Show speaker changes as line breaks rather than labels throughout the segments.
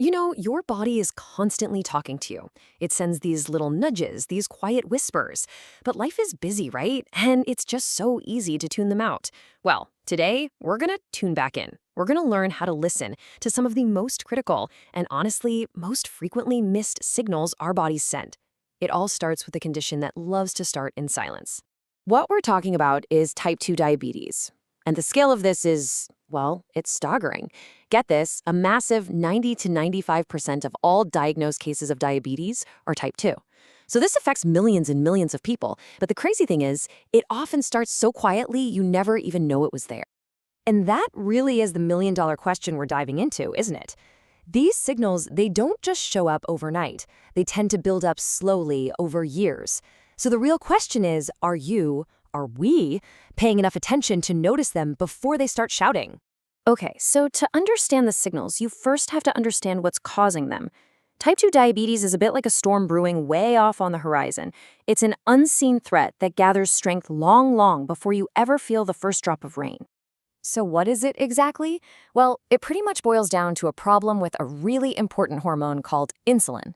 Your body is constantly talking to you. It sends these little nudges, these quiet whispers. But life is busy, right? And it's just so easy to tune them out. Well, today, we're going to tune back in. We're going to learn how to listen to some of the most critical and honestly, most frequently missed signals our bodies send. It all starts with a condition that loves to start in silence. What we're talking about is type 2 diabetes. And the scale of this is, well, it's staggering. Get this, a massive 90 to 95% of all diagnosed cases of diabetes are type 2. So this affects millions and millions of people. But the crazy thing is, it often starts so quietly you never even know it was there. And that really is the million-dollar question we're diving into, isn't it? These signals, they don't just show up overnight. They tend to build up slowly over years. So the real question is, are we paying enough attention to notice them before they start shouting? Okay, so to understand the signals, you first have to understand what's causing them. Type 2 diabetes is a bit like a storm brewing way off on the horizon. It's an unseen threat that gathers strength long before you ever feel the first drop of rain. So what is it exactly? Well, it pretty much boils down to a problem with a really important hormone called insulin.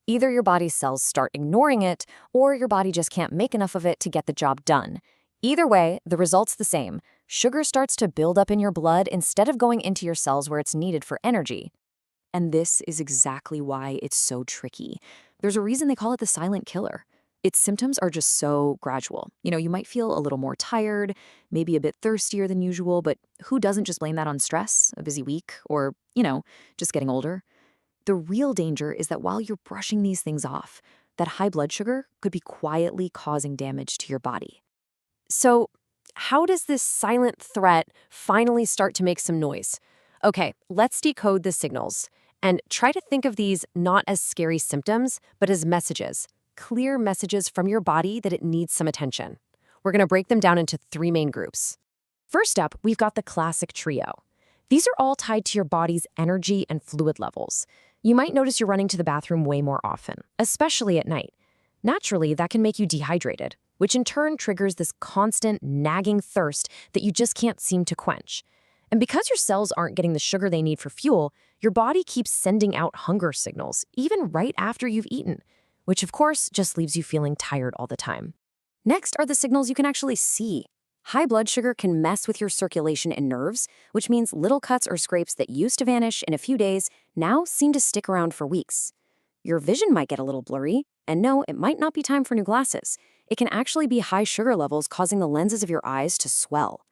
Either your body's cells start ignoring it, or your body just can't make enough of it to get the job done. Either way, the result's the same. Sugar starts to build up in your blood instead of going into your cells where it's needed for energy. And this is exactly why it's so tricky. There's a reason they call it the silent killer. Its symptoms are just so gradual. You might feel a little more tired, maybe a bit thirstier than usual, but who doesn't just blame that on stress, a busy week, or, just getting older? The real danger is that while you're brushing these things off, that high blood sugar could be quietly causing damage to your body. So, how does this silent threat finally start to make some noise? Okay, let's decode the signals and try to think of these not as scary symptoms, but as messages, clear messages from your body that it needs some attention. We're going to break them down into three main groups. First up, we've got the classic trio. These are all tied to your body's energy and fluid levels. You might notice you're running to the bathroom way more often, especially at night. Naturally, that can make you dehydrated, which in turn triggers this constant, nagging thirst that you just can't seem to quench. And because your cells aren't getting the sugar they need for fuel, your body keeps sending out hunger signals, even right after you've eaten, which of course just leaves you feeling tired all the time. Next are the signals you can actually see. High blood sugar can mess with your circulation and nerves, which means little cuts or scrapes that used to vanish in a few days now seem to stick around for weeks. Your vision might get a little blurry, and no, it might not be time for new glasses. It can actually be high sugar levels causing the lenses of your eyes to swell.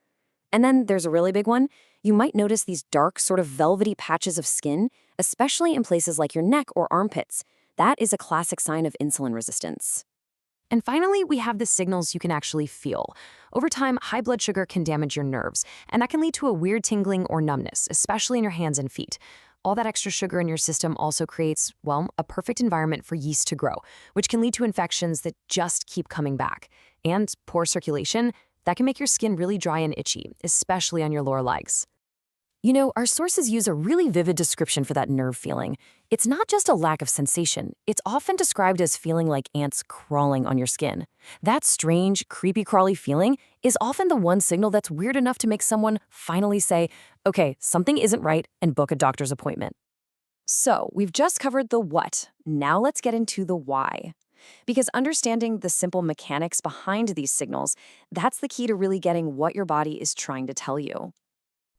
And then there's a really big one. You might notice these dark, sort of velvety patches of skin, especially in places like your neck or armpits. That is a classic sign of insulin resistance. And finally, we have the signals you can actually feel. Over time, high blood sugar can damage your nerves, and that can lead to a weird tingling or numbness, especially in your hands and feet. All that extra sugar in your system also creates, well, a perfect environment for yeast to grow, which can lead to infections that just keep coming back. And poor circulation, that can make your skin really dry and itchy, especially on your lower legs. Our sources use a really vivid description for that nerve feeling. It's not just a lack of sensation. It's often described as feeling like ants crawling on your skin. That strange, creepy, crawly feeling is often the one signal that's weird enough to make someone finally say, okay, something isn't right, and book a doctor's appointment. So, we've just covered the what. Now let's get into the why. Because understanding the simple mechanics behind these signals, that's the key to really getting what your body is trying to tell you.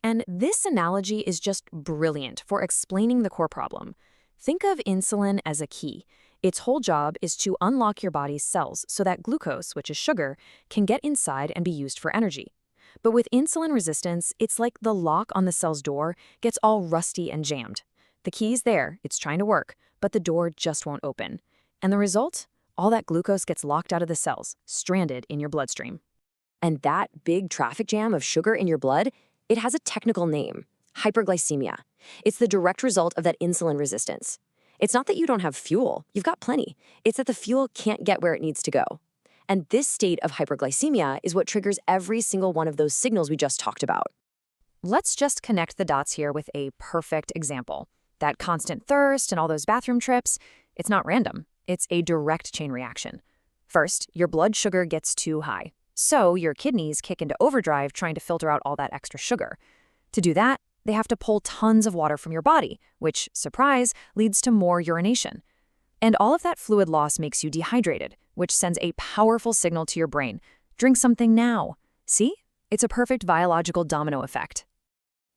And this analogy is just brilliant for explaining the core problem. Think of insulin as a key. Its whole job is to unlock your body's cells so that glucose, which is sugar, can get inside and be used for energy. But with insulin resistance, it's like the lock on the cell's door gets all rusty and jammed. The key's there, it's trying to work, but the door just won't open. And the result? All that glucose gets locked out of the cells, stranded in your bloodstream. And that big traffic jam of sugar in your blood, it has a technical name, hyperglycemia. It's the direct result of that insulin resistance. It's not that you don't have fuel, you've got plenty. It's that the fuel can't get where it needs to go. And this state of hyperglycemia is what triggers every single one of those signals we just talked about. Let's just connect the dots here with a perfect example. That constant thirst and all those bathroom trips, it's not random. It's a direct chain reaction. First, your blood sugar gets too high. So your kidneys kick into overdrive trying to filter out all that extra sugar. To do that, they have to pull tons of water from your body, which, surprise, leads to more urination. And all of that fluid loss makes you dehydrated, which sends a powerful signal to your brain. Drink something now. See? It's a perfect biological domino effect.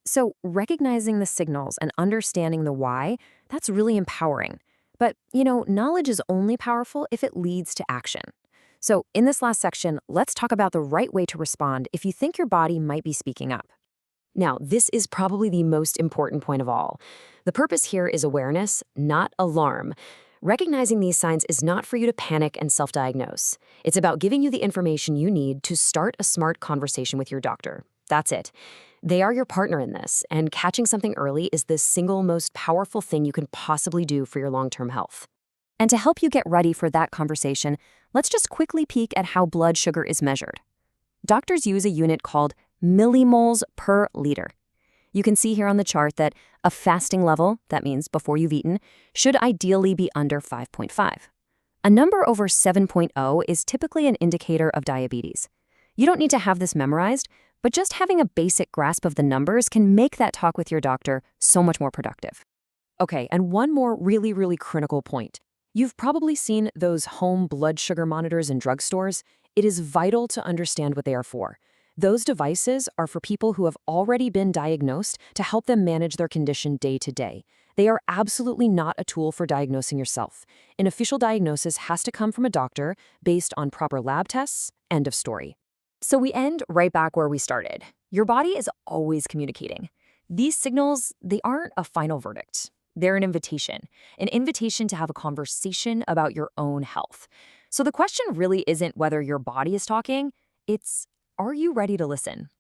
So, recognizing the signals and understanding the why, that's really empowering. But, knowledge is only powerful if it leads to action. So, in this last section, let's talk about the right way to respond if you think your body might be speaking up. Now, this is probably the most important point of all. The purpose here is awareness, not alarm. Recognizing these signs is not for you to panic and self-diagnose. It's about giving you the information you need to start a smart conversation with your doctor. That's it. They are your partner in this, and catching something early is the single most powerful thing you can possibly do for your long-term health. And to help you get ready for that conversation, let's just quickly peek at how blood sugar is measured. Doctors use a unit called millimoles per liter. You can see here on the chart that a fasting level, that means before you've eaten, should ideally be under 5.5. A number over 7.0 is typically an indicator of diabetes. You don't need to have this memorized, but just having a basic grasp of the numbers can make that talk with your doctor so much more productive. Okay, and one more really critical point. You've probably seen those home blood sugar monitors in drugstores. It is vital to understand what they are for. Those devices are for people who have already been diagnosed to help them manage their condition day to day. They are absolutely not a tool for diagnosing yourself. An official diagnosis has to come from a doctor based on proper lab tests. End of story. So we end right back where we started. Your body is always communicating. These signals, they aren't a final verdict. They're an invitation to have a conversation about your own health. So the question really isn't whether your body is talking, it's, are you ready to listen?